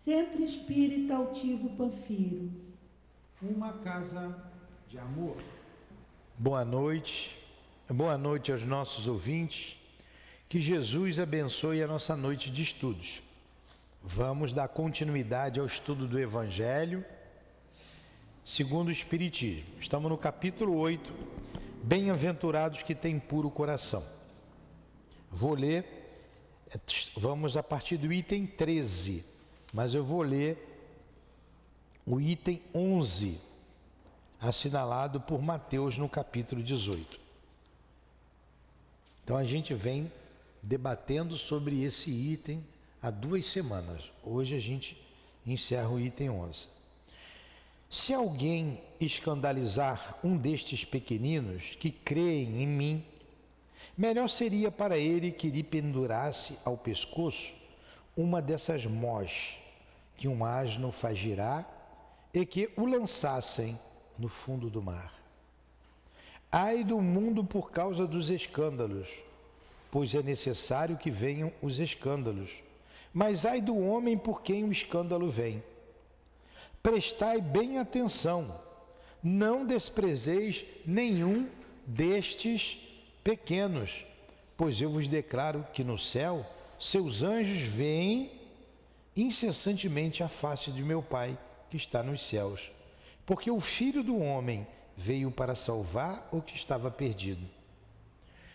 Centro Espírita Altivo Panfiro. Uma casa de amor. Boa noite aos nossos ouvintes. Que Jesus abençoe a nossa noite de estudos. Vamos dar continuidade ao estudo do Evangelho segundo o Espiritismo. Estamos no capítulo 8, Bem-aventurados que têm puro coração. Vou ler, vamos a partir do item 13, mas eu vou ler o item 11, assinalado por Mateus no capítulo 18. Então a gente vem debatendo sobre esse item há 2 semanas. Hoje a gente encerra o item 11. Se alguém escandalizar um destes pequeninos que creem em mim, melhor seria para ele que lhe pendurasse ao pescoço uma dessas mós que um asno faz girar e que o lançassem no fundo do mar. Ai do mundo por causa dos escândalos, pois é necessário que venham os escândalos, mas ai do homem por quem o escândalo vem. Prestai bem atenção, não desprezeis nenhum destes pequenos, pois eu vos declaro que no céu seus anjos veem incessantemente a face de meu Pai que está nos céus, porque o Filho do Homem veio para salvar o que estava perdido.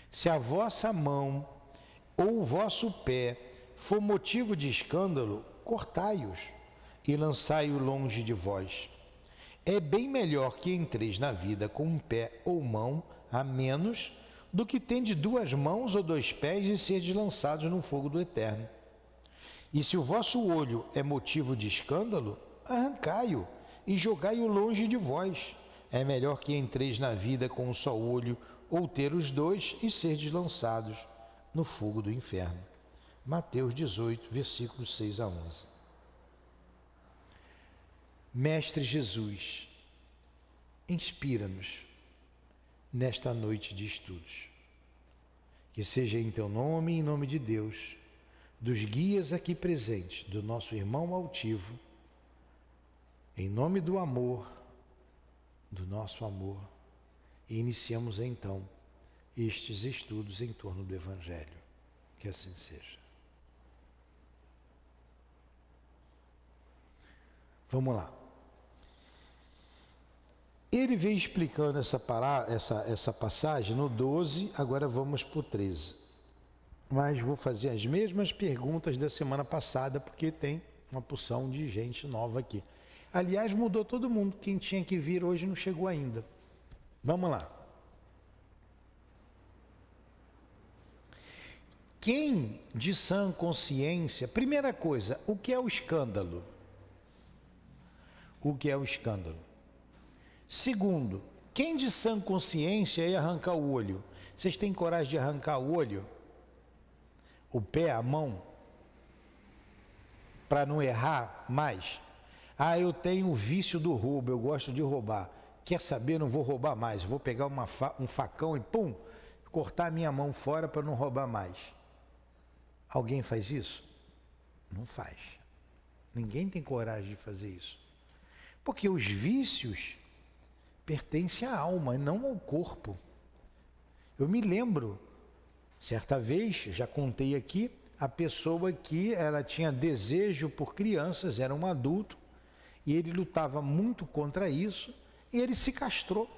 Se a vossa mão ou o vosso pé for motivo de escândalo, cortai-os e lançai-o longe de vós. É bem melhor que entreis na vida com um pé ou mão a menos do que tende 2 mãos ou 2 pés e serdes lançados no fogo do eterno. E se o vosso olho é motivo de escândalo, arrancai-o e jogai-o longe de vós. É melhor que entreis na vida com um só olho ou ter os 2 e serdes lançados no fogo do inferno. Mateus 18, versículos 6 a 11. Mestre Jesus, inspira-nos nesta noite de estudos. Que seja em teu nome e em nome de Deus, dos guias aqui presentes, do nosso irmão altivo, em nome do amor, do nosso amor, e iniciamos então estes estudos em torno do Evangelho. Que assim seja. Vamos lá. Ele veio explicando essa passagem no 12, agora vamos para o 13. Mas vou fazer as mesmas perguntas da semana passada, porque tem uma porção de gente nova aqui. Aliás, mudou todo mundo. Quem tinha que vir hoje não chegou ainda. Vamos lá. Quem de sã consciência... Primeira coisa, o que é o escândalo? O que é o escândalo? Segundo, quem de sã consciência ia arrancar o olho? Vocês têm coragem de arrancar o olho? O pé, a mão? Para não errar mais? Ah, eu tenho o vício do roubo, eu gosto de roubar. Quer saber, não vou roubar mais. Vou pegar um facão e pum, cortar a minha mão fora para não roubar mais. Alguém faz isso? Não faz. Ninguém tem coragem de fazer isso. Porque os vícios pertencem à alma e não ao corpo. Eu me lembro, certa vez, já contei aqui, a pessoa que ela tinha desejo por crianças, era um adulto, e ele lutava muito contra isso, e ele se castrou.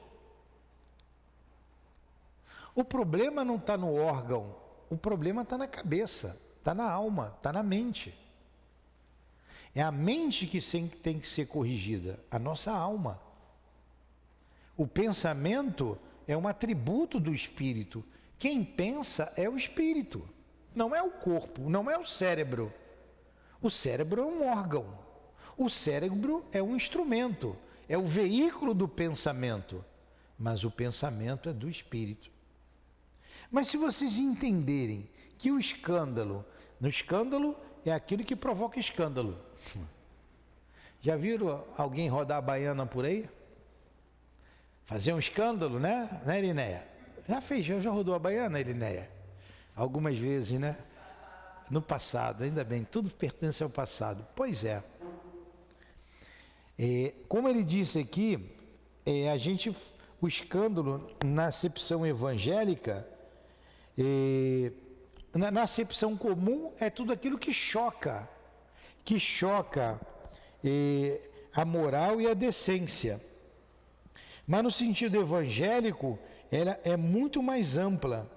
O problema não está no órgão, o problema está na cabeça, está na alma, está na mente. É a mente que tem que ser corrigida, a nossa alma. O pensamento é um atributo do espírito. Quem pensa é o espírito, não é o corpo, não é o cérebro. O cérebro é um órgão, o cérebro é um instrumento, é o veículo do pensamento, mas o pensamento é do espírito. Mas se vocês entenderem que o escândalo é aquilo que provoca escândalo. Já viram alguém rodar a baiana por aí? Fazer um escândalo, né, Irineia? Já rodou a baiana, Irineia? Algumas vezes, né? No passado, ainda bem, tudo pertence ao passado. Pois é. Como ele disse aqui, o escândalo na acepção evangélica, na acepção comum, é tudo aquilo que choca a moral e a decência. Mas no sentido evangélico, ela é muito mais ampla,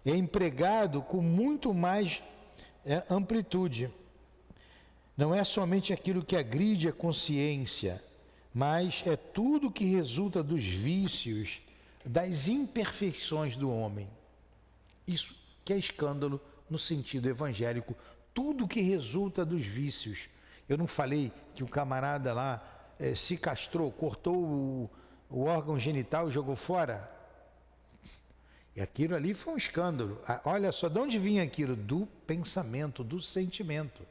é empregado com muito mais amplitude. Não é somente aquilo que agride a consciência, mas é tudo que resulta dos vícios, das imperfeições do homem. Isso que é escândalo no sentido evangélico, tudo que resulta dos vícios. Eu não falei que o camarada lá se castrou, cortou o órgão genital e jogou fora? E aquilo ali foi um escândalo. Olha só, de onde vinha aquilo? Do pensamento, do sentimento.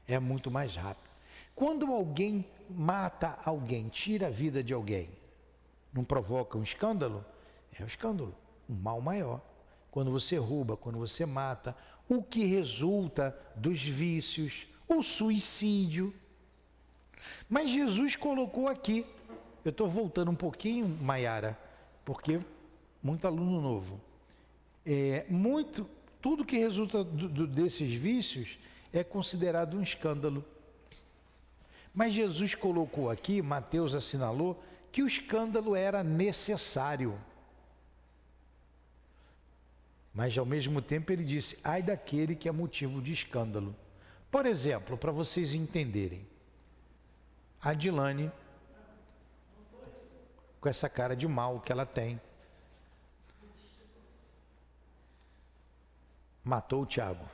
É muito mais rápido. Quando alguém mata alguém, tira a vida de alguém, não provoca um escândalo? É um escândalo, um mal maior. Quando você rouba, quando você mata, o que resulta dos vícios, o suicídio. Mas Jesus colocou aqui, eu estou voltando um pouquinho, Maiara, porque muito aluno novo. Tudo que resulta desses vícios é considerado um escândalo. Mas Jesus colocou aqui, Mateus assinalou, que o escândalo era necessário. Mas ao mesmo tempo ele disse, ai daquele que é motivo de escândalo. Por exemplo, para vocês entenderem, a Dilane, com essa cara de mal que ela tem, matou o Tiago.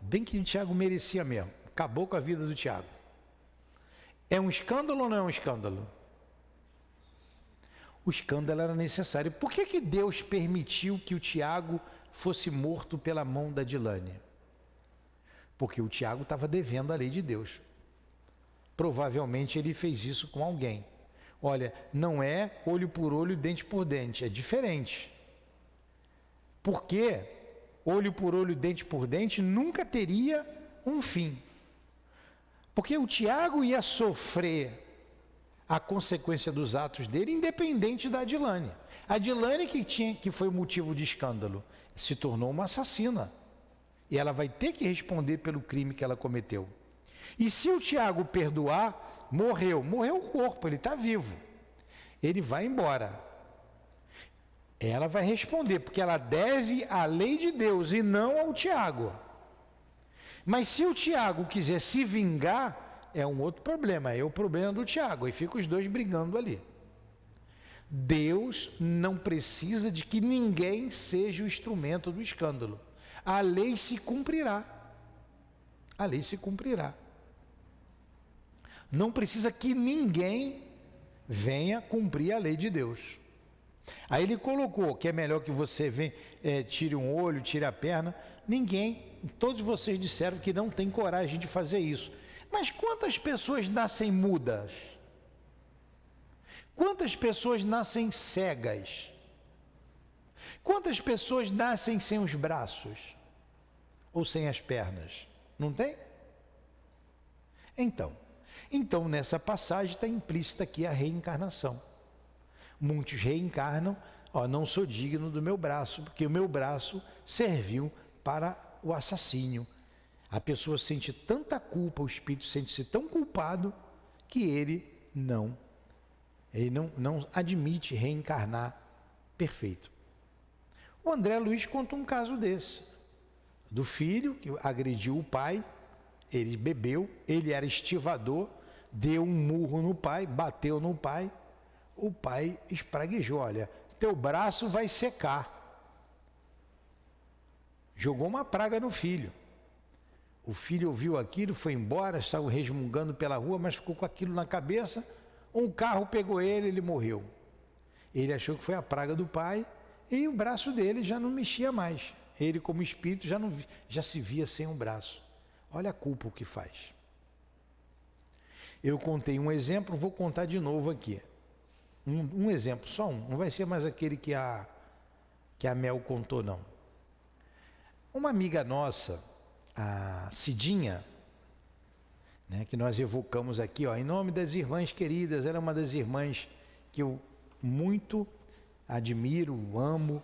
Bem que o Tiago merecia mesmo. Acabou com a vida do Tiago. É um escândalo ou não é um escândalo? O escândalo era necessário. Por que Deus permitiu que o Tiago fosse morto pela mão da Dilane? Porque o Tiago estava devendo a lei de Deus. Provavelmente ele fez isso com alguém. Olha, não é olho por olho, dente por dente, é diferente. Porque olho por olho, dente por dente nunca teria um fim. Porque o Tiago ia sofrer a consequência dos atos dele, independente da Dilane. A Dilane que foi motivo de escândalo, se tornou uma assassina. E ela vai ter que responder pelo crime que ela cometeu. E se o Tiago perdoar, morreu o corpo, ele está vivo. Ele vai embora. Ela vai responder, porque ela deve à lei de Deus e não ao Tiago. Mas se o Tiago quiser se vingar, é um outro problema, é o problema do Tiago, e fica os dois brigando ali. Deus não precisa de que ninguém seja o instrumento do escândalo. A lei se cumprirá. A lei se cumprirá. Não precisa que ninguém venha cumprir a lei de Deus. Aí ele colocou que é melhor que você tire um olho, tire a perna. Ninguém, todos vocês disseram que não tem coragem de fazer isso. Mas quantas pessoas nascem mudas? Quantas pessoas nascem cegas? Quantas pessoas nascem sem os braços? Ou sem as pernas? Não tem? Então nessa passagem está implícita aqui a reencarnação. Muitos reencarnam, não sou digno do meu braço, porque o meu braço serviu para o assassínio. A pessoa sente tanta culpa, o espírito sente-se tão culpado, que ele não admite reencarnar perfeito. O André Luiz conta um caso desse, do filho que agrediu o pai, ele bebeu, ele era estivador, deu um murro no pai, bateu no pai, o pai espraguejou, olha, teu braço vai secar. Jogou uma praga no filho. O filho ouviu aquilo, foi embora, saiu resmungando pela rua, mas ficou com aquilo na cabeça, um carro pegou ele, ele morreu. Ele achou que foi a praga do pai e o braço dele já não mexia mais. Ele, como espírito, já se via sem um braço. Olha a culpa o que faz. Eu contei um exemplo, vou contar de novo aqui. Um exemplo, só um. Não vai ser mais aquele que a Mel contou, não. Uma amiga nossa, a Cidinha, né, que nós evocamos aqui, ó, em nome das irmãs queridas. Ela é uma das irmãs que eu muito admiro, amo,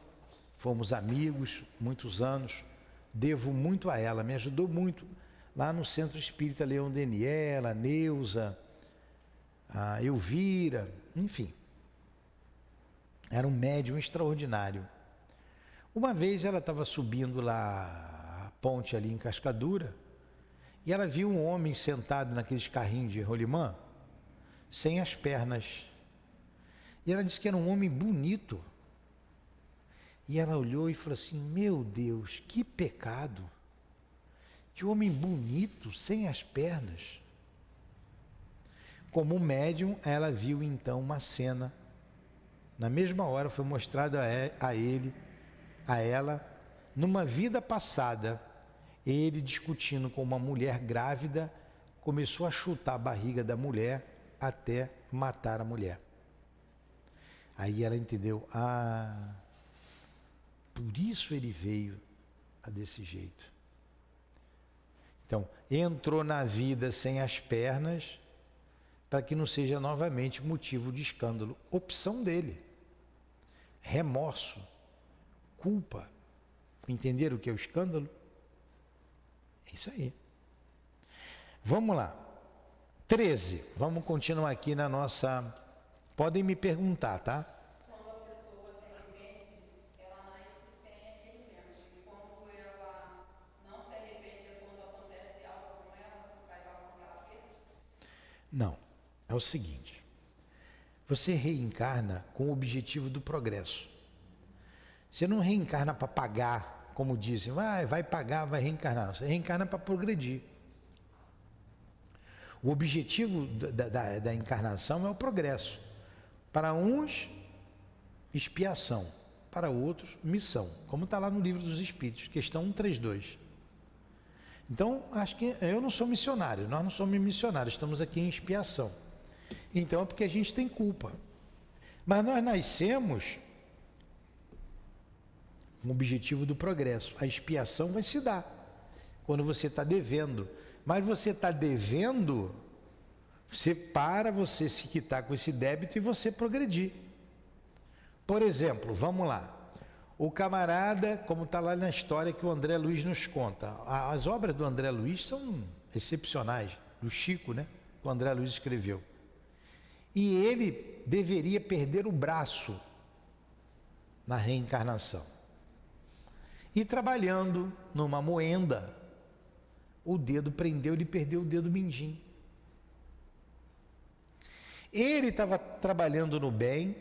fomos amigos muitos anos, devo muito a ela, me ajudou muito lá no Centro Espírita Leão Denis, ela, Neuza, a Elvira, enfim, era um médium extraordinário. Uma vez ela estava subindo lá a ponte ali em Cascadura e ela viu um homem sentado naqueles carrinhos de rolimã, sem as pernas. E ela disse que era um homem bonito. E ela olhou e falou assim: meu Deus, que pecado! Que homem bonito, sem as pernas. Como médium, ela viu então uma cena. Na mesma hora foi mostrado a ela, numa vida passada, ele discutindo com uma mulher grávida, começou a chutar a barriga da mulher até matar a mulher. Aí ela entendeu, por isso ele veio desse jeito. Então, entrou na vida sem as pernas, para que não seja novamente motivo de escândalo. Opção dele. Remorso, culpa. Entenderam o que é o escândalo? É isso aí. Vamos lá. 13. Vamos continuar aqui na nossa... Podem me perguntar, tá? Quando a pessoa se arrepende, ela nasce sem arrependimento. E quando ela não se arrepende, é quando acontece algo com ela, faz algo que ela fez? Não. É o seguinte. Você reencarna com o objetivo do progresso. Você não reencarna para pagar, como dizem, vai pagar, vai reencarnar. Você reencarna para progredir. O objetivo da encarnação é o progresso. Para uns, expiação. Para outros, missão. Como está lá no Livro dos Espíritos, questão 132. Então, acho que eu não sou missionário, nós não somos missionários, estamos aqui em expiação. Então é porque a gente tem culpa. Mas nós nascemos com o objetivo do progresso. A expiação vai se dar quando você está devendo. Mas você está devendo, você se quitar com esse débito e você progredir. Por exemplo, vamos lá. O camarada, como está lá na história que o André Luiz nos conta. As obras do André Luiz são excepcionais. Do Chico, né? Que o André Luiz escreveu. E ele deveria perder o braço na reencarnação. E trabalhando numa moenda, o dedo prendeu, ele perdeu o dedo mindinho. Ele estava trabalhando no bem,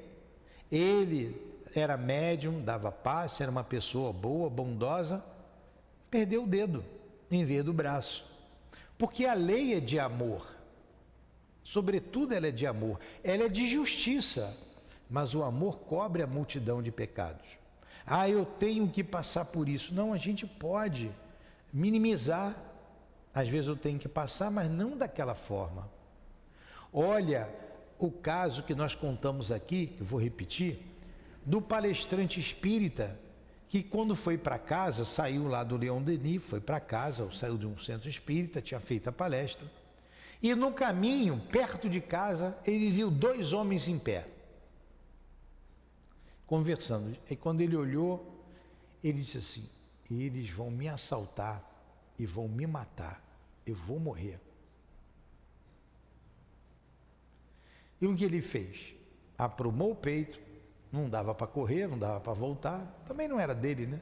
ele era médium, dava passe, era uma pessoa boa, bondosa, perdeu o dedo em vez do braço. Porque a lei é de amor. Sobretudo ela é de amor, ela é de justiça, mas o amor cobre a multidão de pecados. Eu tenho que passar por isso. Não, a gente pode minimizar. Às vezes eu tenho que passar, mas não daquela forma. Olha o caso que nós contamos aqui, que eu vou repetir, do palestrante espírita, que quando foi para casa, saiu lá do Leão Denis, foi para casa, saiu de um centro espírita, tinha feito a palestra, e no caminho, perto de casa, ele viu 2 homens em pé, conversando. E quando ele olhou, ele disse assim: eles vão me assaltar e vão me matar, eu vou morrer. E o que ele fez? Aprumou o peito, não dava para correr, não dava para voltar, também não era dele, né?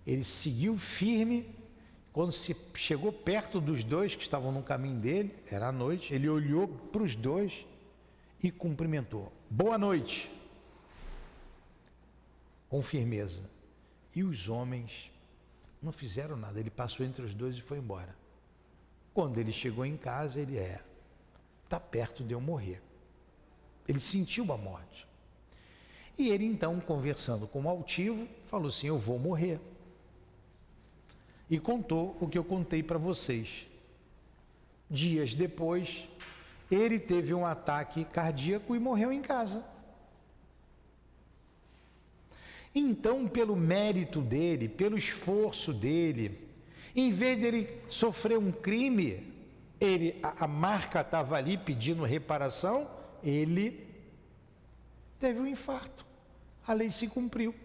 Ele seguiu firme. Quando se chegou perto dos 2 que estavam no caminho dele, era à noite, ele olhou para os 2 e cumprimentou. Boa noite. Com firmeza. E os homens não fizeram nada, ele passou entre os 2 e foi embora. Quando ele chegou em casa, ele está perto de eu morrer. Ele sentiu a morte. E ele então, conversando com o altivo, falou assim: eu vou morrer. E contou o que eu contei para vocês. Dias depois, ele teve um ataque cardíaco e morreu em casa. Então, pelo mérito dele, pelo esforço dele, em vez dele sofrer um crime, a marca estava ali pedindo reparação, ele teve um infarto. A lei se cumpriu.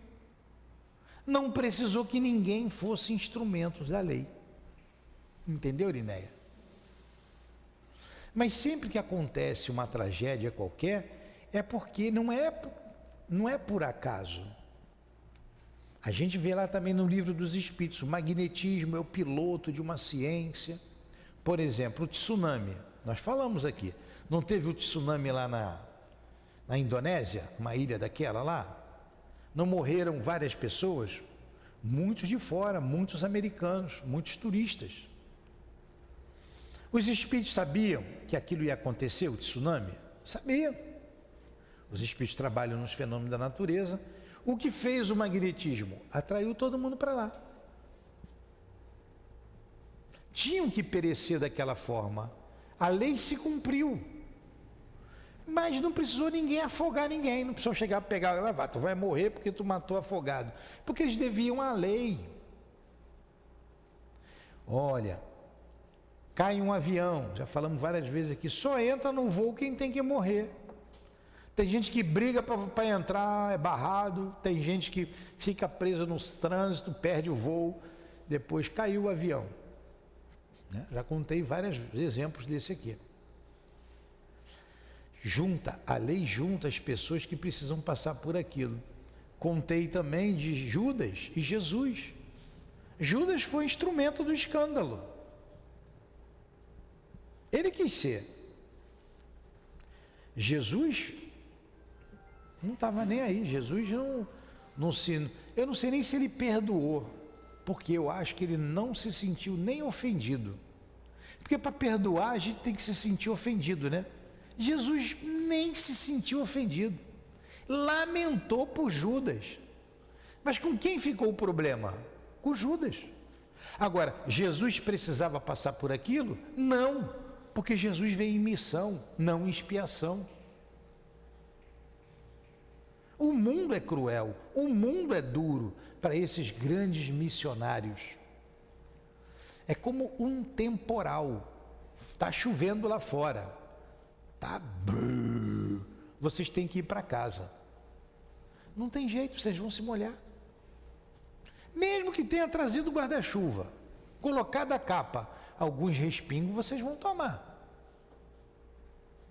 Não precisou que ninguém fosse instrumentos da lei. Entendeu, Irineia? Mas sempre que acontece uma tragédia qualquer, é porque não é por acaso. A gente vê lá também no livro dos Espíritos, o magnetismo é o piloto de uma ciência. Por exemplo, o tsunami, nós falamos aqui, não teve o tsunami lá na Indonésia, uma ilha daquela lá? Não morreram várias pessoas? Muitos de fora, muitos americanos, muitos turistas. Os espíritos sabiam que aquilo ia acontecer, o tsunami? Sabiam. Os espíritos trabalham nos fenômenos da natureza. O que fez o magnetismo? Atraiu todo mundo para lá. Tinham que perecer daquela forma. A lei se cumpriu. Mas não precisou ninguém afogar ninguém. Não precisou chegar a pegar e lavar. Tu vai morrer porque tu matou afogado. Porque eles deviam à lei. Olha, cai um avião. Já falamos várias vezes aqui. Só entra no voo quem tem que morrer. Tem gente que briga para entrar, é barrado. Tem gente que fica presa no trânsito, perde o voo. Depois caiu o avião. Já contei vários exemplos desse aqui. A lei junta as pessoas que precisam passar por aquilo. Contei também de Judas e Jesus. Judas foi instrumento do escândalo. Ele quis ser. Jesus não estava nem aí. Jesus eu não sei nem se ele perdoou, porque eu acho que ele não se sentiu nem ofendido. Porque para perdoar a gente tem que se sentir ofendido, né? Jesus nem se sentiu ofendido. Lamentou por Judas. Mas com quem ficou o problema? Com Judas. Agora, Jesus precisava passar por aquilo? Não, porque Jesus veio em missão, não em expiação. O mundo é cruel, o mundo é duro para esses grandes missionários. É como um temporal. Está chovendo lá fora. Tá? Vocês têm que ir para casa. Não tem jeito, vocês vão se molhar. Mesmo que tenha trazido o guarda-chuva, colocado a capa, alguns respingos vocês vão tomar.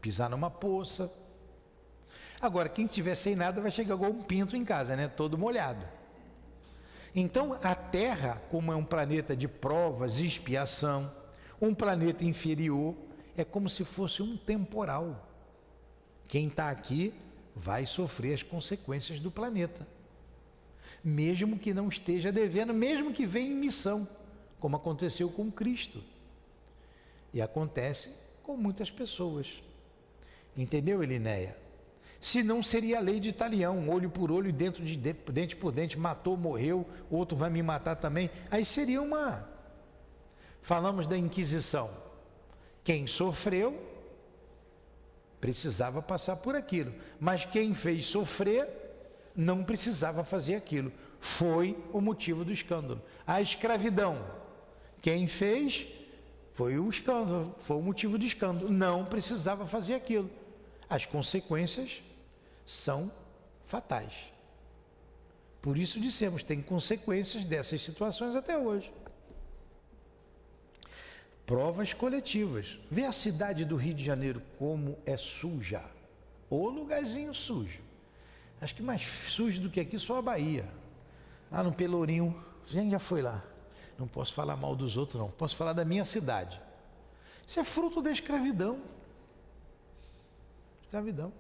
Pisar numa poça. Agora, quem estiver sem nada vai chegar igual um pinto em casa, né? Todo molhado. Então, a Terra, como é um planeta de provas e expiação, um planeta inferior, é como se fosse um temporal. Quem está aqui vai sofrer as consequências do planeta. Mesmo que não esteja devendo, mesmo que venha em missão, como aconteceu com Cristo. E acontece com muitas pessoas. Entendeu, Elinéia? Se não seria a lei de Talião, olho por olho, dente por dente, matou, morreu, outro vai me matar também. Aí seria uma... Falamos da Inquisição. Quem sofreu, precisava passar por aquilo. Mas quem fez sofrer, não precisava fazer aquilo. Foi o motivo do escândalo. A escravidão, quem fez, foi o escândalo, foi o motivo do escândalo. Não precisava fazer aquilo. As consequências são fatais. Por isso dissemos, tem consequências dessas situações até hoje. Provas coletivas. Vê a cidade do Rio de Janeiro como é suja. Ô lugarzinho sujo. Acho que mais sujo do que aqui só a Bahia. Lá no Pelourinho, a gente já foi lá. Não posso falar mal dos outros não, posso falar da minha cidade. Isso é fruto da escravidão. Escravidão.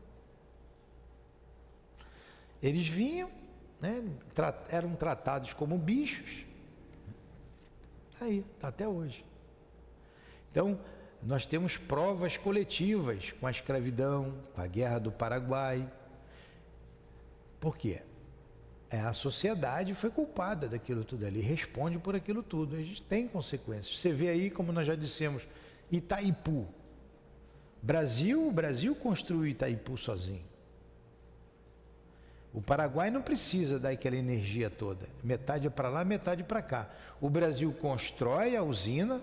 Eles vinham, né, eram tratados como bichos. Está aí, está até hoje. Então, nós temos provas coletivas com a escravidão, com a Guerra do Paraguai. Por quê? A sociedade foi culpada daquilo tudo ali, responde por aquilo tudo. A gente tem consequências. Você vê aí, como nós já dissemos, Itaipu. O Brasil construiu Itaipu sozinho. O Paraguai não precisa daquela energia toda. Metade é para lá, metade para cá. O Brasil constrói a usina,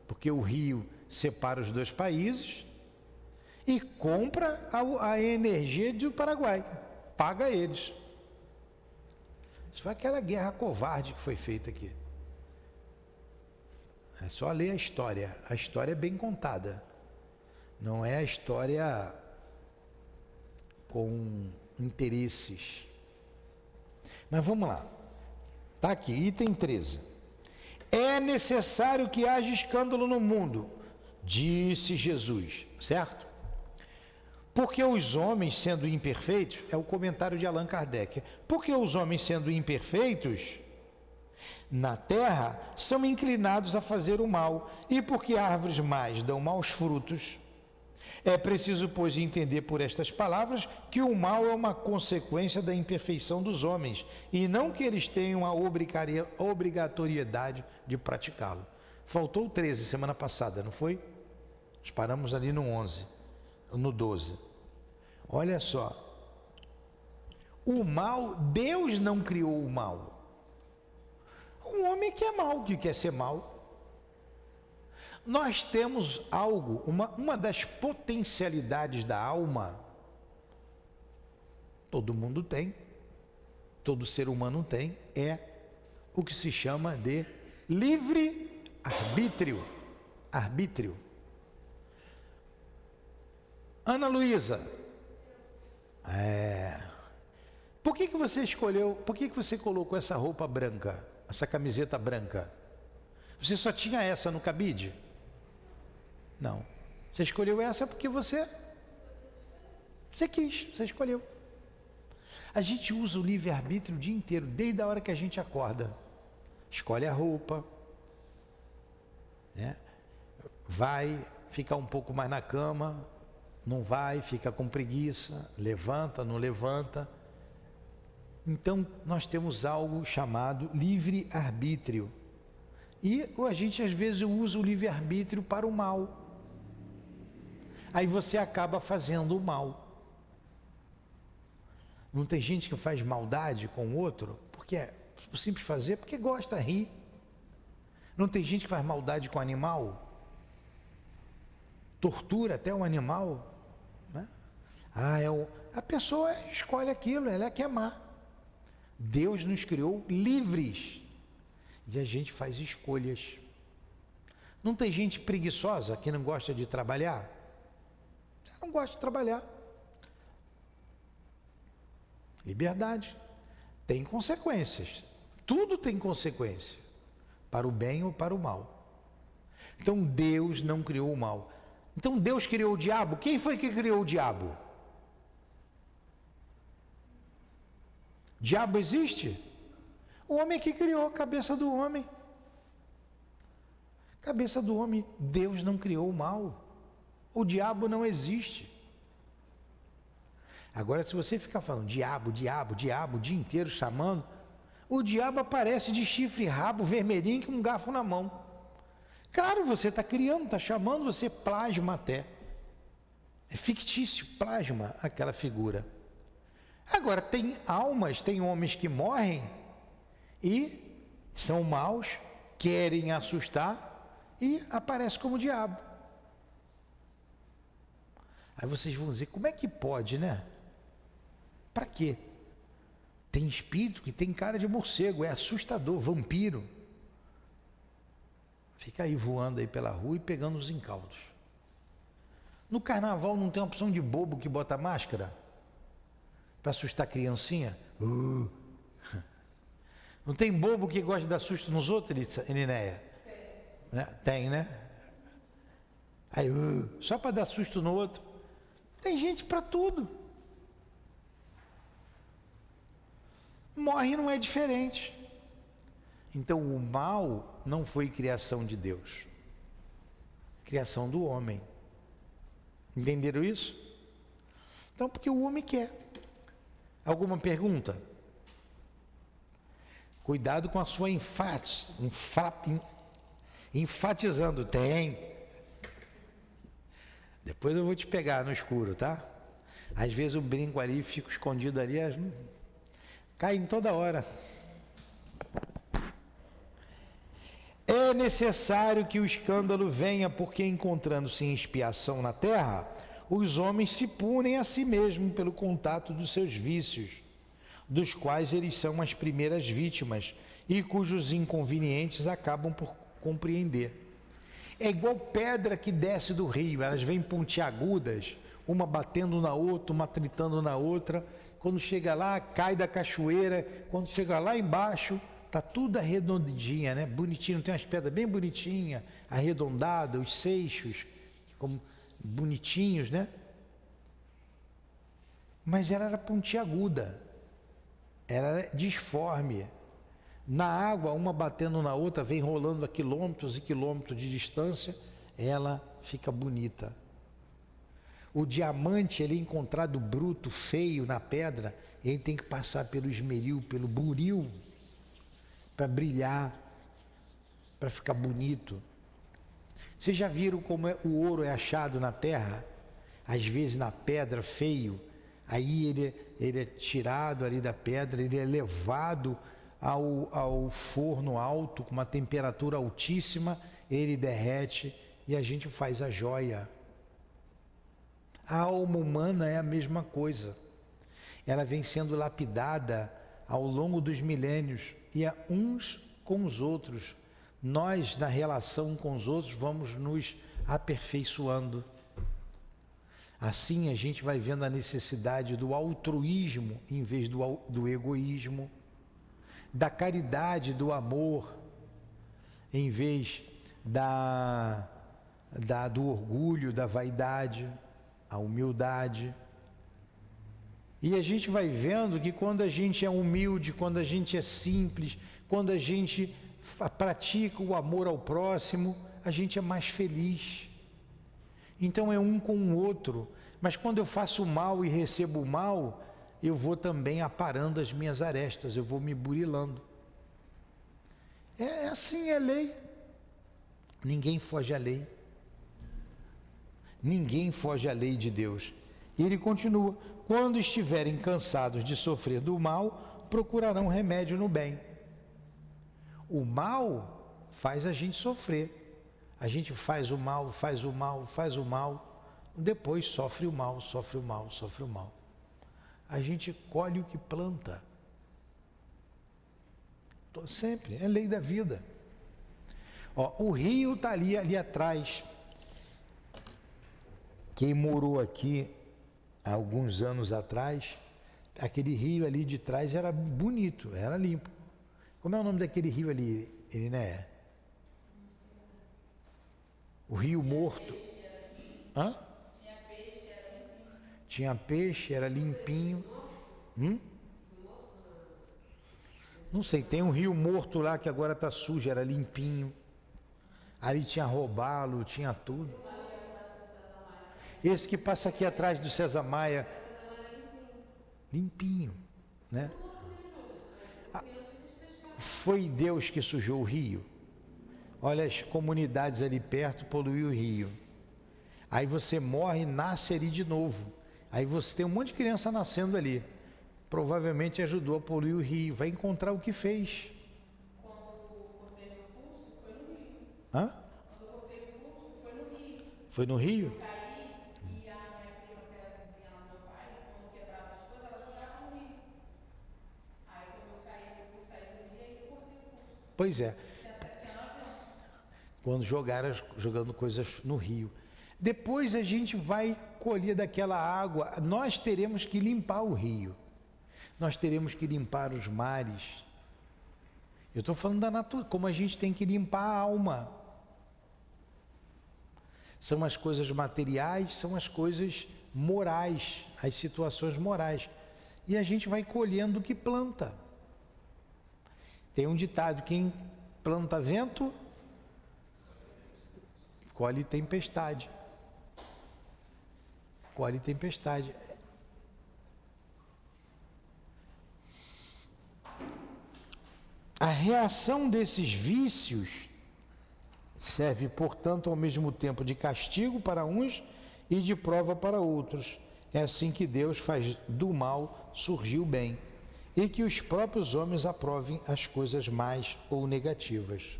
porque o rio separa os dois países e compra a energia do Paraguai, paga eles. Isso foi aquela guerra covarde que foi feita aqui. É só ler a história é bem contada, não é a história com interesses. Mas vamos lá, está aqui, item 13. É necessário que haja escândalo no mundo, disse Jesus, certo? Porque os homens sendo imperfeitos, é o comentário de Allan Kardec, porque os homens sendo imperfeitos na terra são inclinados a fazer o mal, e porque árvores más dão maus frutos, é preciso, pois, entender por estas palavras que o mal é uma consequência da imperfeição dos homens, e não que eles tenham a obrigatoriedade de praticá-lo. Faltou o 13 semana passada, não foi? Nós paramos ali no 11, no 12. Olha só, o mal, Deus não criou o mal. O homem que é mal, que quer ser mal. Nós temos algo, uma das potencialidades da alma, todo mundo tem, todo ser humano tem, é o que se chama de livre-arbítrio. Arbítrio. Ana Luísa, por que você escolheu, por que você colocou essa roupa branca, essa camiseta branca? Você só tinha essa no cabide? Não. Você escolheu essa porque você quis, você escolheu. A gente usa o livre-arbítrio o dia inteiro, desde a hora que a gente acorda. Escolhe a roupa, né? Vai ficar um pouco mais na cama, não vai, fica com preguiça, levanta, não levanta. Então, nós temos algo chamado livre-arbítrio. E a gente, às vezes, usa o livre-arbítrio para o mal. Aí você acaba fazendo o mal. Não tem gente que faz maldade com o outro, porque é simples fazer, porque gosta, ri. Não tem gente que faz maldade com o animal, tortura até o animal, né? A pessoa escolhe aquilo, ela quer amar. Deus nos criou livres e a gente faz escolhas. Não tem gente preguiçosa que não gosta de trabalhar? Você não gosta de trabalhar. Liberdade. Tem consequências. Tudo tem consequência, para o bem ou para o mal. Então Deus não criou o mal. Então Deus criou o diabo. Quem foi que criou o diabo? Diabo existe? O homem que criou a cabeça do homem. Cabeça do homem. Deus não criou o mal. O diabo não existe. Agora, se você ficar falando diabo, diabo, diabo o dia inteiro chamando, o diabo aparece de chifre e rabo vermelhinho com um garfo na mão. Claro, você está criando, está chamando, você plasma até. É fictício, plasma aquela figura. Agora, tem almas, tem homens que morrem e são maus, querem assustar e aparece como diabo. Aí vocês vão dizer, como é que pode, né? Para quê? Tem espírito que tem cara de morcego, é assustador, vampiro. Fica aí voando aí pela rua e pegando os incautos. No carnaval não tem uma opção de bobo que bota máscara? Para assustar a criancinha? Não tem bobo que gosta de dar susto nos outros, Elinéia? Tem, né? Aí, só para dar susto no outro. Tem gente para tudo. Morre não é diferente. Então o mal não foi criação de Deus, criação do homem. Entenderam isso? Então, porque o homem quer. Alguma pergunta? Cuidado com a sua enfatizando. Tem. Depois eu vou te pegar no escuro, tá? Às vezes eu brinco ali, fico escondido ali, caem toda hora. É necessário que o escândalo venha, porque encontrando-se em expiação na terra, os homens se punem a si mesmos pelo contato dos seus vícios, dos quais eles são as primeiras vítimas e cujos inconvenientes acabam por compreender. É igual pedra que desce do rio, elas vêm pontiagudas, uma batendo na outra, uma tritando na outra. Quando chega lá, cai da cachoeira. Quando chega lá embaixo, está tudo arredondinha, né? Bonitinho, tem umas pedras bem bonitinhas, arredondadas, os seixos, como bonitinhos, né? Mas ela era pontiaguda, ela era disforme. Na água, uma batendo na outra, vem rolando a quilômetros e quilômetros de distância, ela fica bonita. O diamante, ele é encontrado bruto, feio na pedra, ele tem que passar pelo esmeril, pelo buril, para brilhar, para ficar bonito. Vocês já viram como o ouro é achado na terra? Às vezes na pedra, feio, aí ele é tirado ali da pedra, ele é levado ao forno alto, com uma temperatura altíssima, ele derrete e a gente faz a joia. A alma humana é a mesma coisa. Ela vem sendo lapidada ao longo dos milênios e a uns com os outros. Nós, na relação com os outros, vamos nos aperfeiçoando. Assim a gente vai vendo a necessidade do altruísmo em vez do egoísmo, da caridade, do amor, em vez do orgulho, da vaidade, a humildade. E a gente vai vendo que quando a gente é humilde, quando a gente é simples, quando a gente pratica o amor ao próximo, a gente é mais feliz. Então é um com o outro. Mas quando eu faço mal e recebo o mal, eu vou também aparando as minhas arestas, eu vou me burilando. É assim, é lei. Ninguém foge à lei. Ninguém foge à lei de Deus. E ele continua: quando estiverem cansados de sofrer do mal, procurarão remédio no bem. O mal faz a gente sofrer. A gente faz o mal, faz o mal, faz o mal, depois sofre o mal, sofre o mal, sofre o mal. A gente colhe o que planta. Sempre, é lei da vida. Ó, o rio está ali atrás. Quem morou aqui há alguns anos atrás, aquele rio ali de trás era bonito, era limpo. Como é o nome daquele rio ali, Iriné? O Rio Morto. Hã? Tinha peixe, era limpinho. Não sei, tem um rio morto lá que agora está sujo, era limpinho. Ali tinha robalo, tinha tudo. Esse que passa aqui atrás do César Maia, limpinho, né? Foi Deus que sujou o rio. Olha, as comunidades ali perto poluiu o rio. Aí você morre e nasce ali de novo. Aí você tem um monte de criança nascendo ali. Provavelmente ajudou a poluir o rio. Vai encontrar o que fez. Quando eu cortei meu pulso, foi no Rio. Hã? Quando eu cortei o pulso, foi no Rio. Foi no rio? Eu caí e a minha prima, que era vizinha lá do meu pai, quando quebrava as coisas, ela jogava no Rio. Aí quando eu caí, eu fui sair do Rio e eu cortei o pulso. Pois é. Tinha 9 anos. Quando jogando coisas no rio. Depois a gente vai colher daquela água. Nós teremos que limpar o rio. Nós teremos que limpar os mares. Eu estou falando da natureza, como a gente tem que limpar a alma. São as coisas materiais, são as coisas morais, as situações morais. E a gente vai colhendo o que planta. Tem um ditado: quem planta vento, colhe tempestade. Colhe tempestade. A reação desses vícios serve, portanto, ao mesmo tempo de castigo para uns e de prova para outros. É assim que Deus faz do mal surgir o bem, e que os próprios homens aprovem as coisas más ou negativas.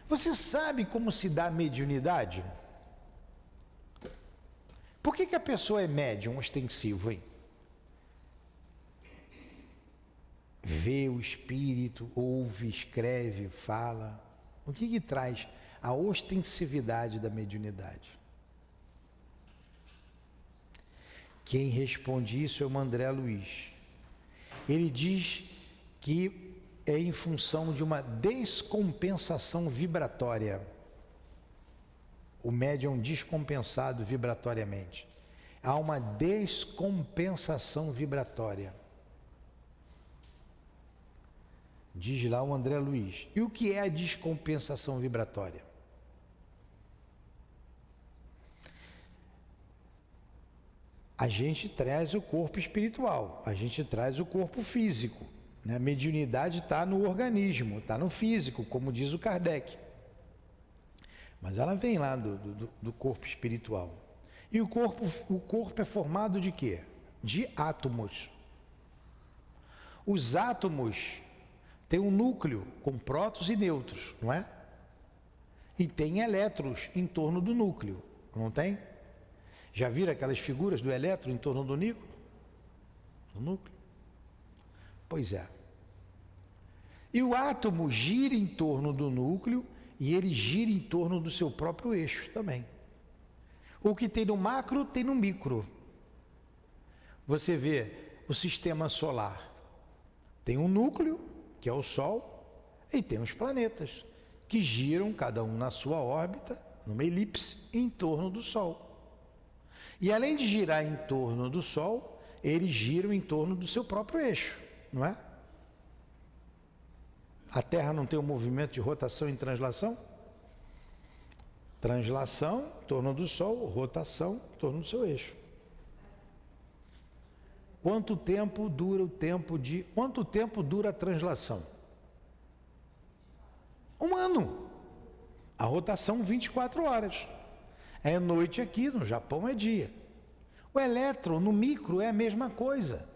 Você sabe como se dá a mediunidade? Por que a pessoa é médium ostensivo, hein? Vê o espírito, ouve, escreve, fala. O que traz a ostensividade da mediunidade? Quem responde isso é o André Luiz. Ele diz que é em função de uma descompensação vibratória. O médium descompensado vibratoriamente. Há uma descompensação vibratória. Diz lá o André Luiz. E o que é a descompensação vibratória? A gente traz o corpo espiritual, a gente traz o corpo físico. Né? A mediunidade está no organismo, está no físico, como diz o Kardec. Mas ela vem lá do corpo espiritual. E o corpo é formado de quê? De átomos. Os átomos têm um núcleo com prótons e nêutrons, não é? E tem elétrons em torno do núcleo, não tem? Já viram aquelas figuras do elétron em torno do núcleo? Do núcleo? Pois é. E o átomo gira em torno do núcleo e ele gira em torno do seu próprio eixo também. O que tem no macro, tem no micro. Você vê o sistema solar. Tem um núcleo, que é o Sol, e tem os planetas, que giram, cada um na sua órbita, numa elipse, em torno do Sol. E além de girar em torno do Sol, eles giram em torno do seu próprio eixo, não é? A Terra não tem um movimento de rotação e translação? Translação, em torno do Sol, rotação, em torno do seu eixo. Quanto tempo dura a translação? 1 ano. A rotação 24 horas. É noite aqui, no Japão é dia. O elétron no micro é a mesma coisa.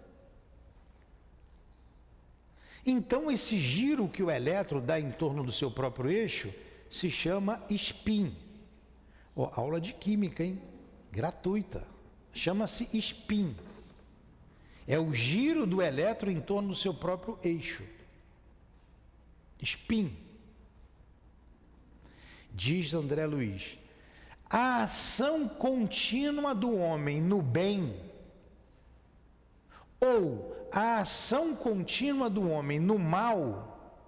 Então esse giro que o elétron dá em torno do seu próprio eixo se chama spin. Aula de química, hein? Gratuita. Chama-se spin. É o giro do elétron em torno do seu próprio eixo. Spin. Diz André Luiz, a ação contínua do homem no bem ou a ação contínua do homem no mal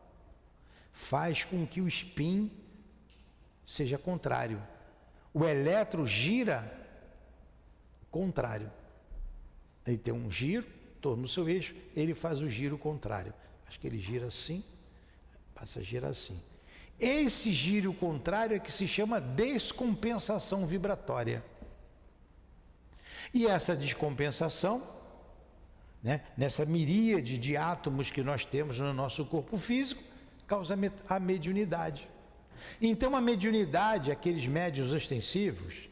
faz com que o spin seja contrário. O elétron gira contrário. Ele tem um giro em torno do seu eixo, ele faz o giro contrário. Acho que ele gira assim, passa a girar assim. Esse giro contrário é que se chama descompensação vibratória. E essa descompensação, né, nessa miríade de átomos que nós temos no nosso corpo físico, causa a mediunidade. Então a mediunidade, aqueles médiuns ostensivos,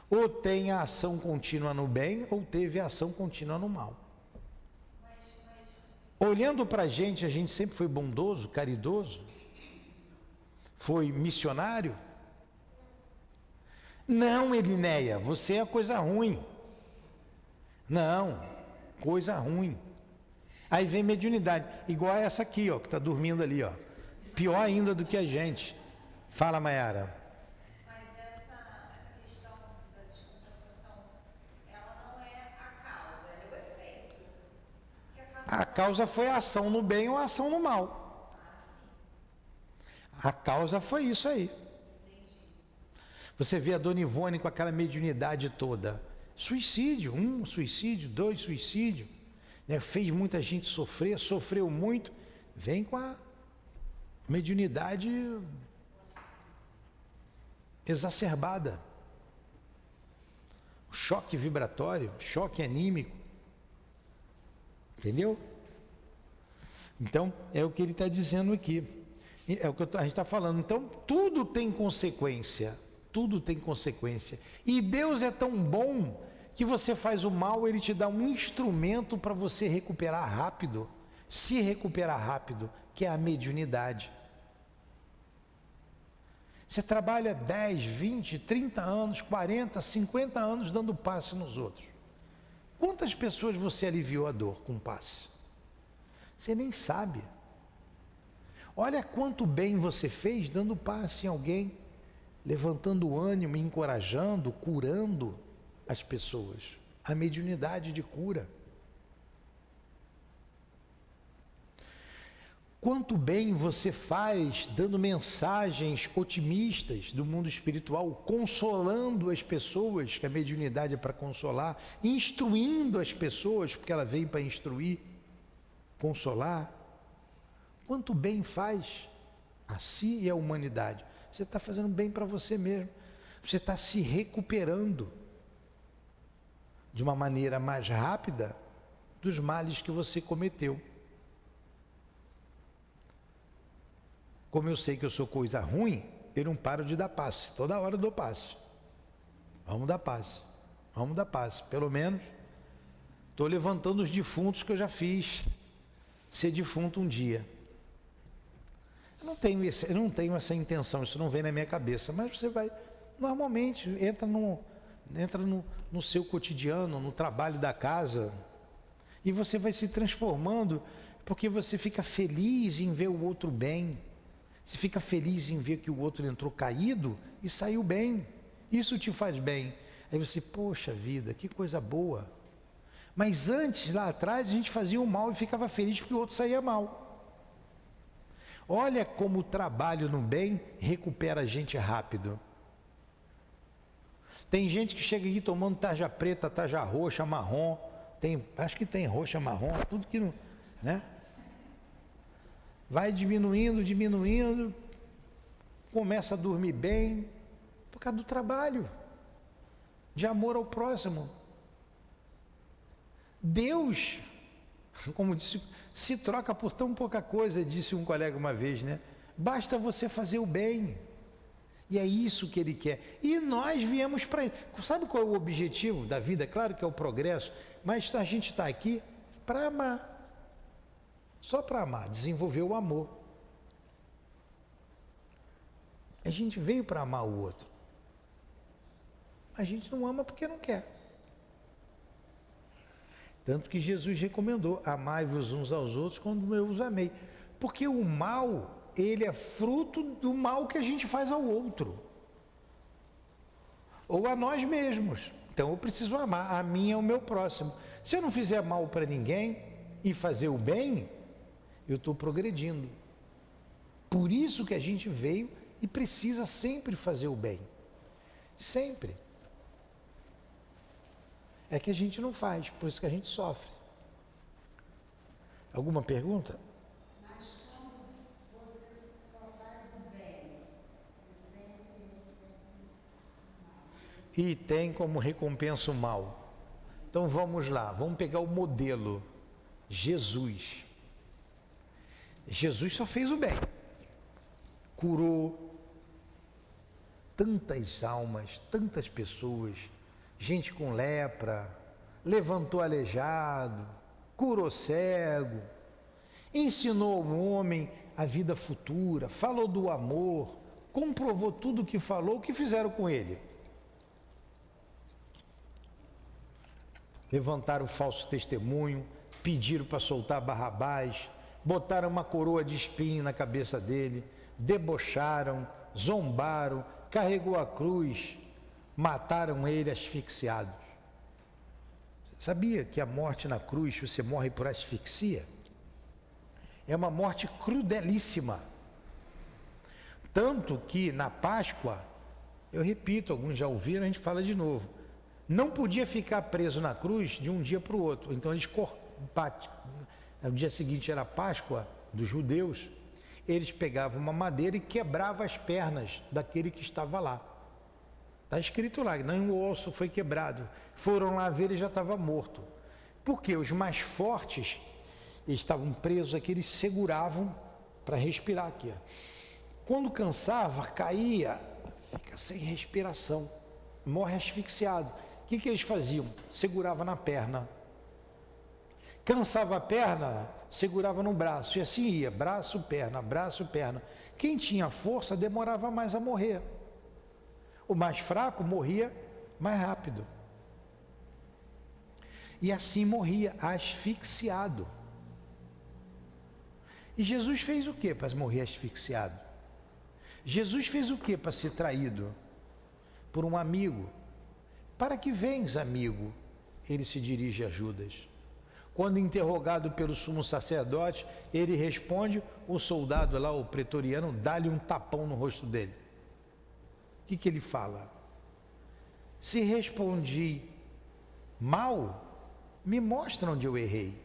ou tem a ação contínua no bem, ou teve a ação contínua no mal. Olhando para a gente sempre foi bondoso, caridoso, foi missionário? Não, Elinéia, você é coisa ruim. Não, coisa ruim. Aí vem mediunidade, igual essa aqui, ó, que está dormindo ali, ó. Pior ainda do que a gente. Fala, Maiara. Mas essa questão da descompensação, ela não é a causa, ela é o efeito. A causa foi a ação no bem ou a ação no mal. A causa foi isso aí. Você vê a Dona Ivone com aquela mediunidade toda. Suicídio, 1 suicídio, 2 suicídio. Né? Fez muita gente sofrer, sofreu muito. Vem com a mediunidade exacerbada. Choque vibratório, choque anímico. Entendeu? Então, é o que ele está dizendo aqui. É o que a gente está falando. Então, tudo tem consequência. Tudo tem consequência. E Deus é tão bom que você faz o mal, Ele te dá um instrumento para você recuperar rápido. Se recuperar rápido, que é a mediunidade. Você trabalha 10, 20, 30 anos, 40, 50 anos dando passe nos outros. Quantas pessoas você aliviou a dor com passe? Você nem sabe. Olha quanto bem você fez dando passe em alguém, levantando o ânimo, encorajando, curando as pessoas. A mediunidade de cura. Quanto bem você faz dando mensagens otimistas do mundo espiritual, consolando as pessoas, que a mediunidade é para consolar, instruindo as pessoas, porque ela veio para instruir, consolar. Quanto bem faz a si e à humanidade. Você está fazendo bem para você mesmo. Você está se recuperando de uma maneira mais rápida dos males que você cometeu. Como eu sei que eu sou coisa ruim, eu não paro de dar passe. Toda hora eu dou passe. Vamos dar passe. Vamos dar passe. Pelo menos estou levantando os defuntos que eu já fiz. Ser defunto um dia. Eu não tenho essa intenção, isso não vem na minha cabeça. Mas você vai, normalmente, entra no seu cotidiano, no trabalho da casa. E você vai se transformando, porque você fica feliz em ver o outro bem. Você fica feliz em ver que o outro entrou caído e saiu bem. Isso te faz bem. Aí você, poxa vida, que coisa boa. Mas antes, lá atrás, a gente fazia o mal e ficava feliz porque o outro saía mal. Olha como o trabalho no bem recupera a gente rápido. Tem gente que chega aqui tomando tarja preta, tarja roxa, marrom. Acho que tem roxa, marrom, tudo que não... né? Vai diminuindo, começa a dormir bem, por causa do trabalho, de amor ao próximo. Deus, como disse, se troca por tão pouca coisa, disse um colega uma vez, né? Basta você fazer o bem, e é isso que Ele quer. E nós viemos para isso. Sabe qual é o objetivo da vida? Claro que é o progresso, mas a gente está aqui para amar. Só para amar, desenvolver o amor. A gente veio para amar o outro. A gente não ama porque não quer. Tanto que Jesus recomendou, amai-vos uns aos outros como eu os amei. Porque o mal, ele é fruto do mal que a gente faz ao outro. Ou a nós mesmos. Então eu preciso amar, a mim é o meu próximo. Se eu não fizer mal para ninguém e fazer o bem, eu estou progredindo. Por isso que a gente veio e precisa sempre fazer o bem. Sempre. É que a gente não faz, por isso que a gente sofre. Alguma pergunta? Mas como você só faz o bem e sempre E tem como recompensa o mal. Então vamos lá, vamos pegar o modelo. Jesus. Jesus só fez o bem. Curou tantas almas, tantas pessoas, gente com lepra, levantou aleijado, curou cego, ensinou ao homem a vida futura, falou do amor, comprovou tudo o que falou, o que fizeram com ele. Levantaram o falso testemunho, pediram para soltar Barrabás, botaram uma coroa de espinho na cabeça dele, debocharam, zombaram, carregou a cruz, mataram ele asfixiado. Sabia que a morte na cruz, você morre por asfixia? É uma morte crudelíssima. Tanto que na Páscoa, eu repito, alguns já ouviram, a gente fala de novo, não podia ficar preso na cruz de um dia para o outro. Então eles no dia seguinte era a Páscoa dos judeus, eles pegavam uma madeira e quebravam as pernas daquele que estava lá. Está escrito lá, não, o osso foi quebrado. Foram lá ver, ele já estava morto. Porque os mais fortes, eles estavam presos aqui, eles seguravam para respirar aqui. Quando cansava, caía, fica sem respiração, morre asfixiado. O que eles faziam? Segurava na perna. Cansava a perna, segurava no braço, e assim ia, braço, perna, braço, perna. Quem tinha força demorava mais a morrer. O mais fraco morria mais rápido. E assim morria, asfixiado. E Jesus fez o que para morrer asfixiado? Jesus fez o que para ser traído por um amigo? Para que vens, amigo? Ele se dirige a Judas. Quando interrogado pelo sumo sacerdote, ele responde, o soldado lá, o pretoriano, dá-lhe um tapão no rosto dele. O que ele fala? Se respondi mal, me mostra onde eu errei.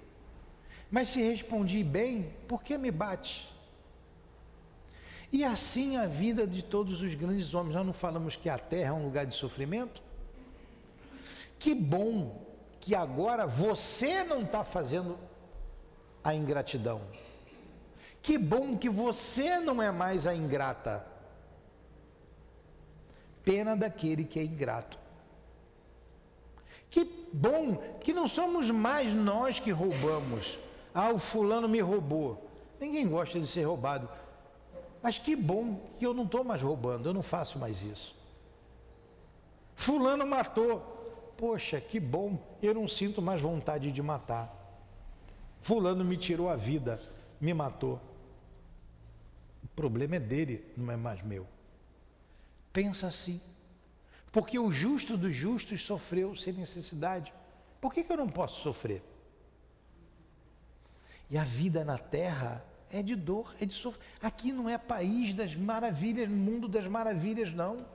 Mas se respondi bem, por que me bate? E assim a vida de todos os grandes homens. Nós não falamos que a terra é um lugar de sofrimento? Que bom que agora você não está fazendo a ingratidão. Que bom que você não é mais a ingrata. Pena daquele que é ingrato. Que bom que não somos mais nós que roubamos. Ah, o fulano me roubou. Ninguém gosta de ser roubado. Mas que bom que eu não estou mais roubando, eu não faço mais isso. Fulano matou. Poxa, que bom, eu não sinto mais vontade de matar. Fulano me tirou a vida, me matou. O problema é dele, não é mais meu. Pensa assim. Porque o justo dos justos sofreu sem necessidade. Por que eu não posso sofrer? E a vida na terra é de dor, é de sofrimento. Aqui não é país das maravilhas, mundo das maravilhas, não.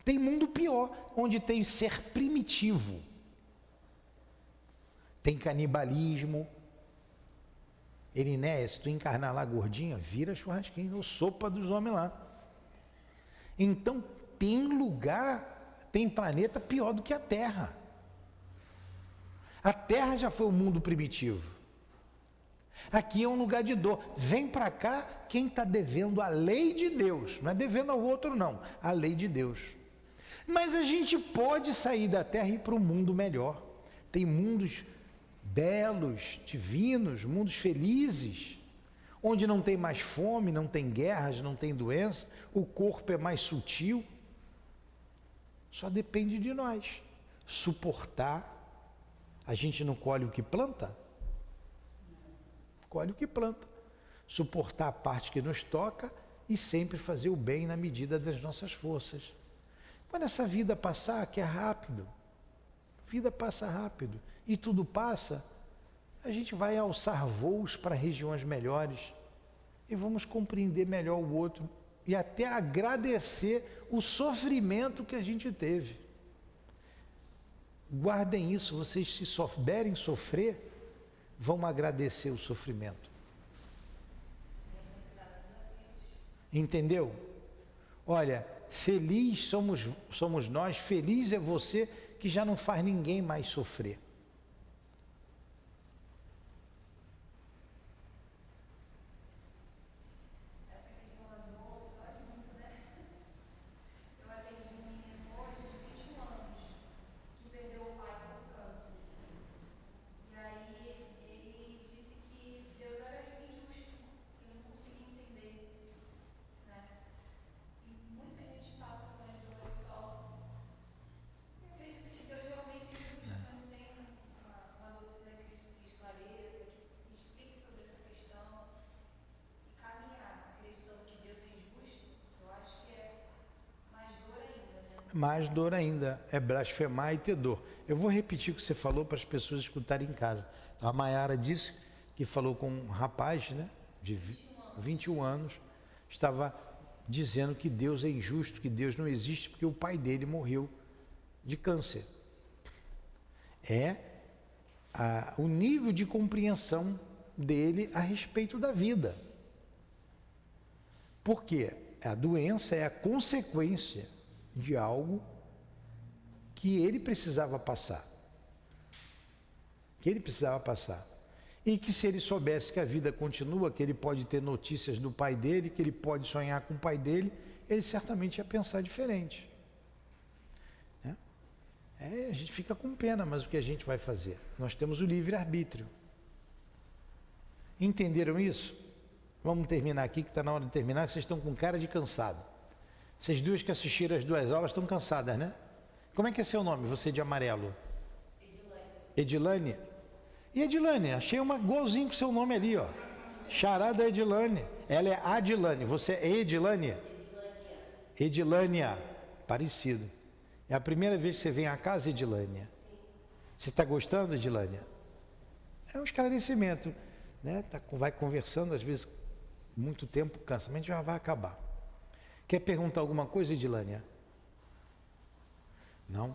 Tem mundo pior, onde tem ser primitivo. Tem canibalismo. Elinéia, se tu encarnar lá gordinha, vira churrasquinho, ou sopa dos homens lá. Então, tem lugar, tem planeta pior do que a Terra. A Terra já foi o mundo primitivo. Aqui é um lugar de dor. Vem para cá quem está devendo a lei de Deus. Não é devendo ao outro, não. A lei de Deus. Mas a gente pode sair da Terra e ir para um mundo melhor. Tem mundos belos, divinos, mundos felizes, onde não tem mais fome, não tem guerras, não tem doença, o corpo é mais sutil. Só depende de nós. Suportar. A gente não colhe o que planta? Colhe o que planta. Suportar a parte que nos toca e sempre fazer o bem na medida das nossas forças. Quando essa vida passar, que é rápido, a vida passa rápido e tudo passa, a gente vai alçar voos para regiões melhores e vamos compreender melhor o outro e até agradecer o sofrimento que a gente teve. Guardem isso, vocês se souberem sofrer, vão agradecer o sofrimento. Entendeu? Olha, feliz somos nós, feliz é você que já não faz ninguém mais sofrer. Mais dor ainda, é blasfemar e ter dor. Eu vou repetir o que você falou para as pessoas escutarem em casa. A Maiara disse que falou com um rapaz, né, de 21 anos, estava dizendo que Deus é injusto, que Deus não existe porque o pai dele morreu de câncer. É o nível de compreensão dele a respeito da vida. Por quê? A doença é a consequência de algo que ele precisava passar. E que se ele soubesse que a vida continua, que ele pode ter notícias do pai dele, que ele pode sonhar com o pai dele, ele certamente ia pensar diferente. Né? A gente fica com pena, mas o que a gente vai fazer? Nós temos o livre-arbítrio. Entenderam isso? Vamos terminar aqui, que está na hora de terminar, vocês estão com cara de cansado. Vocês duas que assistiram as 2 aulas estão cansadas, né? Como é que é seu nome, você de amarelo? Edilane. Edilane? E Edilane, achei uma igualzinho com seu nome ali, ó. Charada Edilane. Ela é Adilane, você é Edilane? Edilânia. Parecido. É a primeira vez que você vem à casa, Edilânia? Você está gostando, Edilânia? É um esclarecimento, né? Vai conversando, às vezes, muito tempo cansa, mas já vai acabar. Quer perguntar alguma coisa, Edilânia? Não?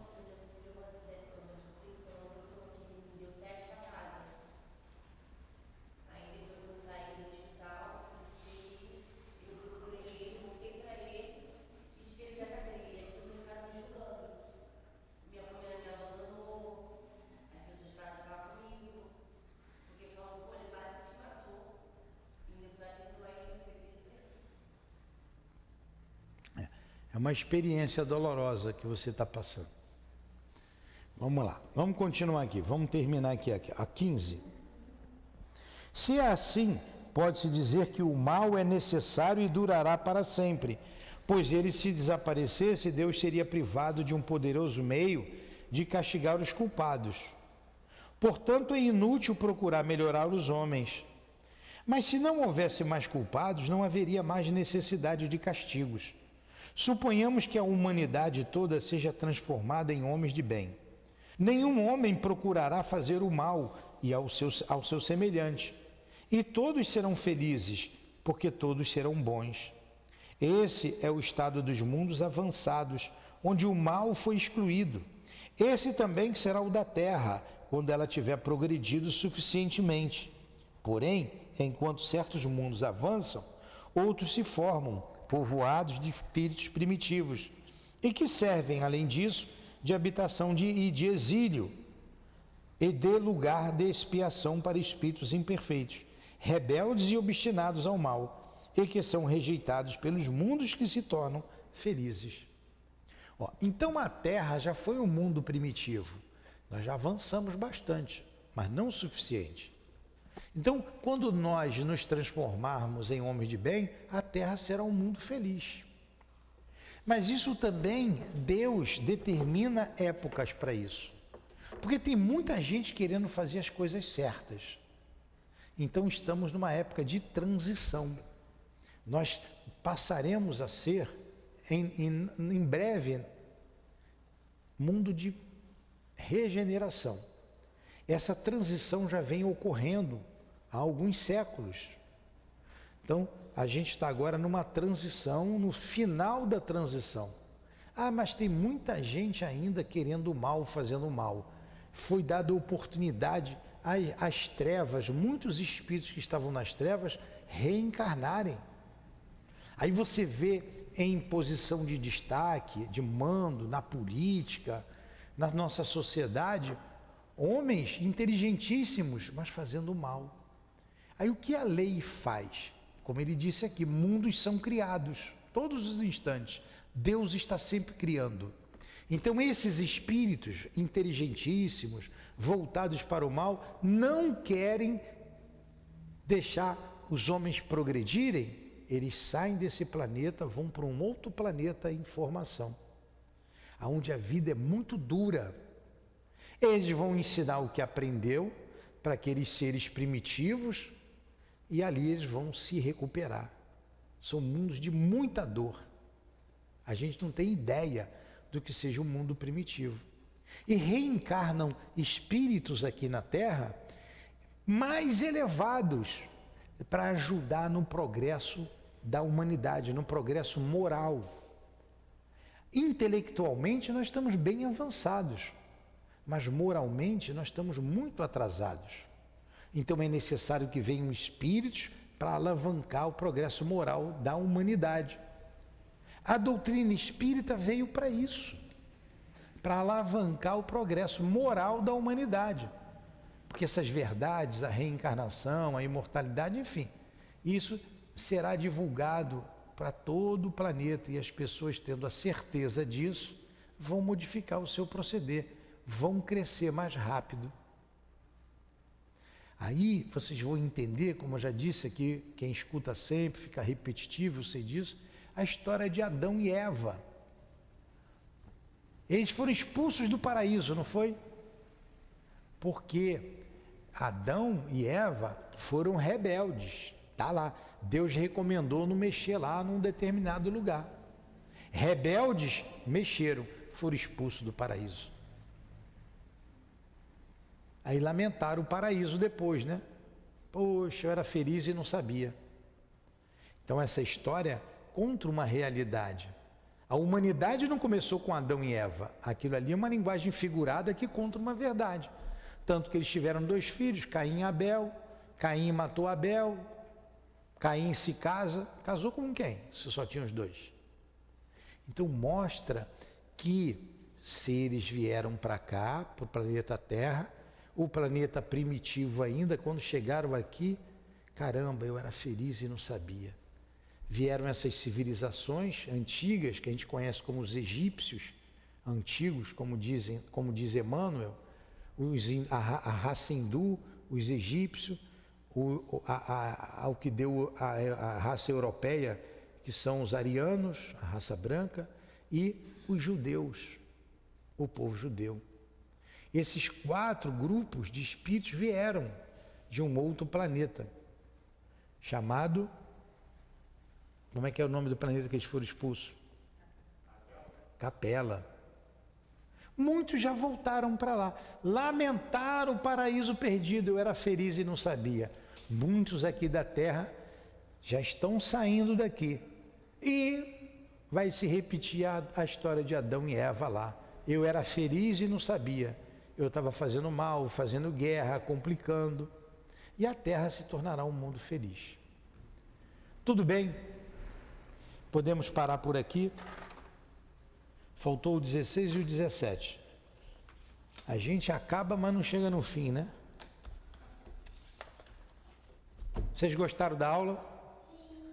É uma experiência dolorosa que você está passando. Vamos lá, vamos continuar aqui, vamos terminar aqui, a 15. Se é assim, pode-se dizer que o mal é necessário e durará para sempre, pois ele, se desaparecesse, Deus seria privado de um poderoso meio de castigar os culpados. Portanto, é inútil procurar melhorar os homens. Mas se não houvesse mais culpados, não haveria mais necessidade de castigos. Suponhamos que a humanidade toda seja transformada em homens de bem. Nenhum homem procurará fazer o mal e ao seu semelhante. E todos serão felizes, porque todos serão bons. Esse é o estado dos mundos avançados, onde o mal foi excluído. Esse também será o da terra, quando ela tiver progredido suficientemente. Porém, enquanto certos mundos avançam, outros se formam, povoados de espíritos primitivos, e que servem, além disso, de habitação e de exílio, e de lugar de expiação para espíritos imperfeitos, rebeldes e obstinados ao mal, e que são rejeitados pelos mundos que se tornam felizes. Então a Terra já foi um mundo primitivo, nós já avançamos bastante, mas não o suficiente. Então, quando nós nos transformarmos em homens de bem, a Terra será um mundo feliz. Mas isso também, Deus determina épocas para isso. Porque tem muita gente querendo fazer as coisas certas. Então, estamos numa época de transição. Nós passaremos a ser, em breve, mundo de regeneração. Essa transição já vem ocorrendo há alguns séculos. Então, a gente está agora numa transição, no final da transição. Mas tem muita gente ainda querendo o mal, fazendo o mal. Foi dada oportunidade às trevas, muitos espíritos que estavam nas trevas, reencarnarem. Aí você vê em posição de destaque, de mando, na política, na nossa sociedade, homens inteligentíssimos, mas fazendo mal. Aí o que a lei faz? Como ele disse aqui, mundos são criados, todos os instantes. Deus está sempre criando. Então esses espíritos inteligentíssimos, voltados para o mal, não querem deixar os homens progredirem. Eles saem desse planeta, vão para um outro planeta em formação, onde a vida é muito dura. Eles vão ensinar o que aprendeu para aqueles seres primitivos e ali eles vão se recuperar. São mundos de muita dor. A gente não tem ideia do que seja um mundo primitivo. E reencarnam espíritos aqui na Terra mais elevados para ajudar no progresso da humanidade, no progresso moral. Intelectualmente nós estamos bem avançados, mas moralmente nós estamos muito atrasados. Então é necessário que venham espíritos para alavancar o progresso moral da humanidade. A doutrina espírita veio para isso, para alavancar o progresso moral da humanidade. Porque essas verdades, a reencarnação, a imortalidade, enfim, isso será divulgado para todo o planeta e as pessoas, tendo a certeza disso, vão modificar o seu proceder, vão crescer mais rápido. Aí vocês vão entender, como eu já disse aqui, quem escuta sempre, fica repetitivo, eu sei disso, a história de Adão e Eva. Eles foram expulsos do paraíso, não foi? Porque Adão e Eva foram rebeldes. Está lá. Deus recomendou não mexer lá num determinado lugar. Rebeldes mexeram, foram expulsos do paraíso. Aí lamentaram o paraíso depois, né? Poxa, eu era feliz e não sabia. Então essa história contra uma realidade. A humanidade não começou com Adão e Eva. Aquilo ali é uma linguagem figurada que conta uma verdade. Tanto que eles tiveram 2 filhos, Caim e Abel. Caim matou Abel. Caim se casou com quem? Se só tinha os 2. Então mostra que seres vieram para cá, para o planeta Terra, o planeta primitivo ainda, quando chegaram aqui, caramba, eu era feliz e não sabia. Vieram essas civilizações antigas, que a gente conhece como os egípcios antigos, como diz Emmanuel, a raça hindu, os egípcios, ao que deu a raça europeia, que são os arianos, a raça branca, e os judeus, o povo judeu. Esses 4 grupos de espíritos vieram de um outro planeta, chamado... Como é que é o nome do planeta que eles foram expulsos? Capela. Muitos já voltaram para lá. Lamentaram o paraíso perdido, eu era feliz e não sabia. Muitos aqui da Terra já estão saindo daqui. E vai se repetir a história de Adão e Eva lá. Eu era feliz e não sabia. Eu estava fazendo mal, fazendo guerra, complicando. E a Terra se tornará um mundo feliz. Tudo bem? Podemos parar por aqui. Faltou o 16 e o 17. A gente acaba, mas não chega no fim, né? Vocês gostaram da aula?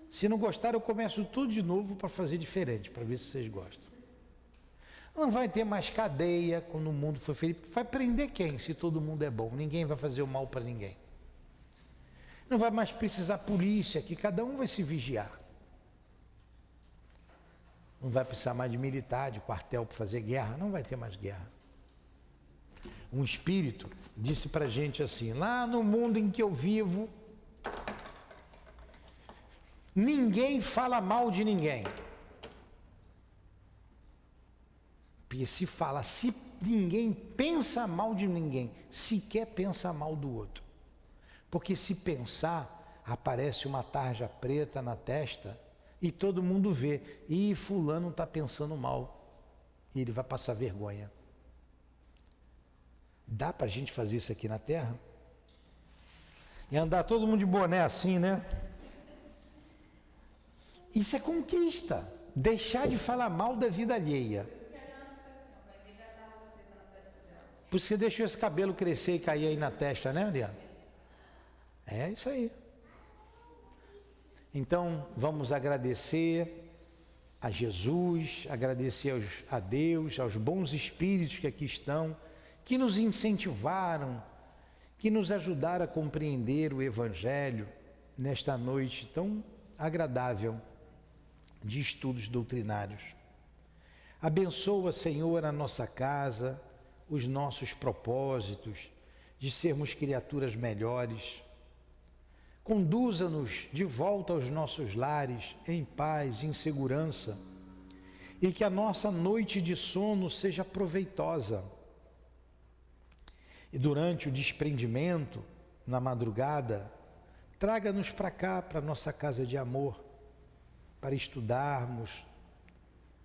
Sim. Se não gostaram, eu começo tudo de novo para fazer diferente, para ver se vocês gostam. Não vai ter mais cadeia quando o mundo for feliz. Vai prender quem, se todo mundo é bom? Ninguém vai fazer o mal para ninguém. Não vai mais precisar polícia, que cada um vai se vigiar. Não vai precisar mais de militar, de quartel para fazer guerra, não vai ter mais guerra. Um espírito disse para a gente assim, lá no mundo em que eu vivo, ninguém fala mal de ninguém. Porque se ninguém pensa mal de ninguém, sequer pensa mal do outro. Porque se pensar, aparece uma tarja preta na testa, e todo mundo vê, e fulano está pensando mal, e ele vai passar vergonha. Dá para a gente fazer isso aqui na Terra? E andar todo mundo de boné assim, né? Isso é conquista, deixar de falar mal da vida alheia. Por isso que você deixou esse cabelo crescer e cair aí na testa, né, Adriana? É isso aí. Então, vamos agradecer a Jesus, agradecer a Deus, aos bons espíritos que aqui estão, que nos incentivaram, que nos ajudaram a compreender o Evangelho nesta noite tão agradável de estudos doutrinários. Abençoa, Senhor, a nossa casa, os nossos propósitos de sermos criaturas melhores. Conduza-nos de volta aos nossos lares, em paz, em segurança, e que a nossa noite de sono seja proveitosa. E durante o desprendimento, na madrugada, traga-nos para cá, para a nossa casa de amor, para estudarmos,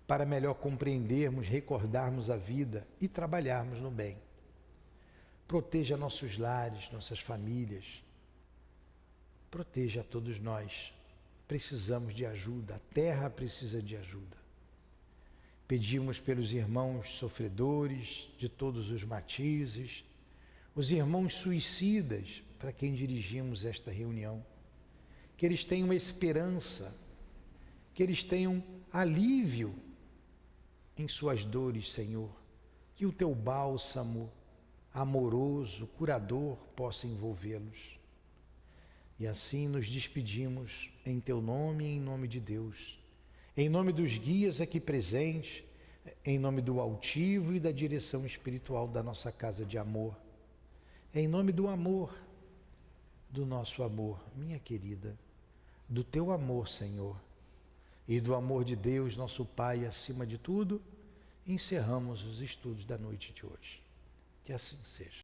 para melhor compreendermos, recordarmos a vida e trabalharmos no bem. Proteja nossos lares, nossas famílias. Proteja a todos nós. Precisamos de ajuda, a terra precisa de ajuda. Pedimos pelos irmãos sofredores de todos os matizes, os irmãos suicidas, para quem dirigimos esta reunião, que eles tenham esperança, que eles tenham alívio em suas dores, Senhor, que o teu bálsamo amoroso, curador, possa envolvê-los. E assim nos despedimos em teu nome e em nome de Deus, em nome dos guias aqui presentes, em nome do altivo e da direção espiritual da nossa casa de amor, em nome do amor, do nosso amor, minha querida, do teu amor, Senhor, e do amor de Deus, nosso Pai, acima de tudo, encerramos os estudos da noite de hoje. Que assim seja.